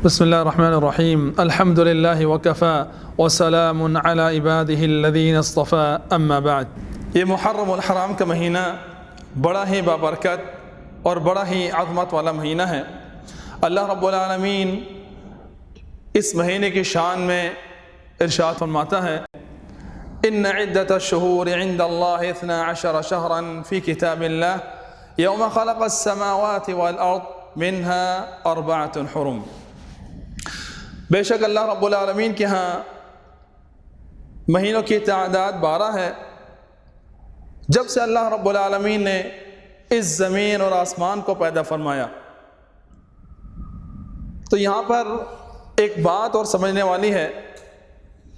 بسم اللہ الرحمن الرحیم الحمد للہ وکفى وسلام علی عباده الذین اصطفى اما بعد۔ یہ محرم الحرام کا مہینہ بڑا ہی بابرکت اور بڑا ہی عظمت والا مہینہ ہے۔ اللہ رب العالمین اس مہینے کی شان میں ارشاد فرماتا ہے، ان عدۃ الشہور عند اللہ 12 شہرا فی کتاب اللہ یوم خلق السماوات والارض منها 4 حرم۔ بے شک اللہ رب العالمین کے ہاں مہینوں کی تعداد 12 ہے۔ جب سے اللہ رب العالمین نے اس زمین اور آسمان کو پیدا فرمایا، تو یہاں پر ایک بات اور سمجھنے والی ہے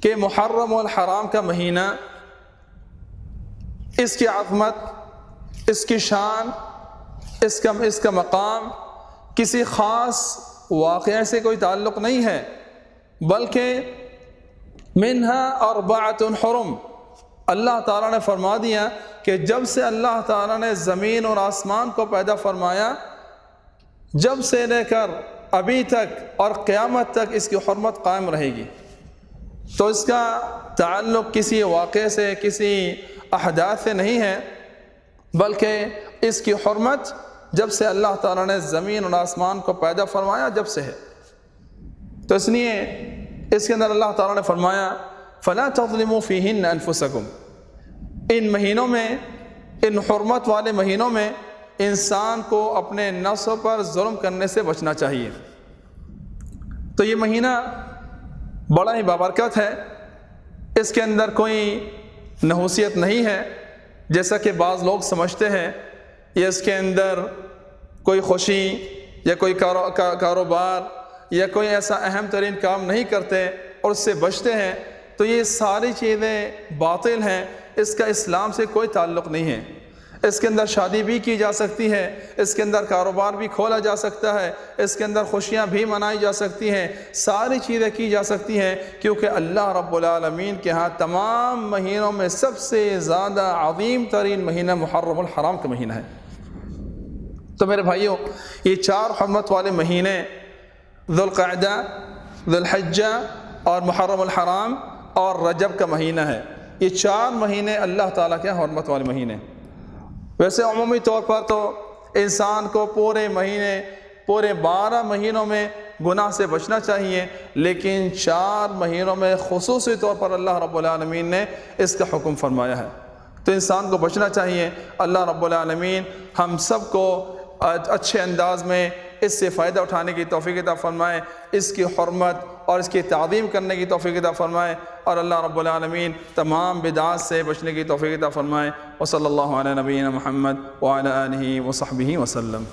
کہ محرم الحرام کا مہینہ، اس کی عظمت، اس کی شان، اس کا مقام کسی خاص واقعے سے کوئی تعلق نہیں ہے، بلکہ منہا 4 حرم۔ اللہ تعالیٰ نے فرما دیا کہ جب سے اللہ تعالیٰ نے زمین اور آسمان کو پیدا فرمایا، جب سے لے کر ابھی تک اور قیامت تک اس کی حرمت قائم رہے گی۔ تو اس کا تعلق کسی واقعے سے، کسی احداث سے نہیں ہے، بلکہ اس کی حرمت جب سے اللہ تعالیٰ نے زمین اور آسمان کو پیدا فرمایا جب سے ہے۔ تو اس لیے اس کے اندر اللہ تعالیٰ نے فرمایا فَلَا تَظْلِمُوا فِيهِنَّ أَنفُسَكُمْ۔ ان مہینوں میں، ان حرمت والے مہینوں میں انسان کو اپنے نفس پر ظلم کرنے سے بچنا چاہیے۔ تو یہ مہینہ بڑا ہی بابرکت ہے، اس کے اندر کوئی نحوست نہیں ہے جیسا کہ بعض لوگ سمجھتے ہیں، یا اس کے اندر کوئی خوشی یا کوئی کاروبار یا کوئی ایسا اہم ترین کام نہیں کرتے اور اس سے بچتے ہیں، تو یہ ساری چیزیں باطل ہیں، اس کا اسلام سے کوئی تعلق نہیں ہے۔ اس کے اندر شادی بھی کی جا سکتی ہے، اس کے اندر کاروبار بھی کھولا جا سکتا ہے، اس کے اندر خوشیاں بھی منائی جا سکتی ہیں، ساری چیزیں کی جا سکتی ہیں، کیونکہ اللہ رب العالمین کے ہاں تمام مہینوں میں سب سے زیادہ عظیم ترین مہینہ محرم الحرام کا مہینہ ہے۔ تو میرے بھائیوں، یہ 4 حرمت والے مہینے ذوالقعدہ، ذوالحجہ اور محرم الحرام اور رجب کا مہینہ ہے۔ یہ 4 مہینے اللہ تعالیٰ کے حرمت والے مہینے۔ ویسے عمومی طور پر تو انسان کو پورے 12 مہینوں میں گناہ سے بچنا چاہیے، لیکن 4 مہینوں میں خصوصی طور پر اللہ رب العالمین نے اس کا حکم فرمایا ہے، تو انسان کو بچنا چاہیے۔ اللہ رب العالمین ہم سب کو اچھے انداز میں اس سے فائدہ اٹھانے کی توفیق عطا فرمائے، اس کی حرمت اور اس کی تعظیم کرنے کی توفیق عطا فرمائے، اور اللہ رب العالمین تمام بدعات سے بچنے کی توفیق عطا فرمائے۔ وصلی اللہ علی نبینا محمد وعلی آلہ وصحبہ وسلم۔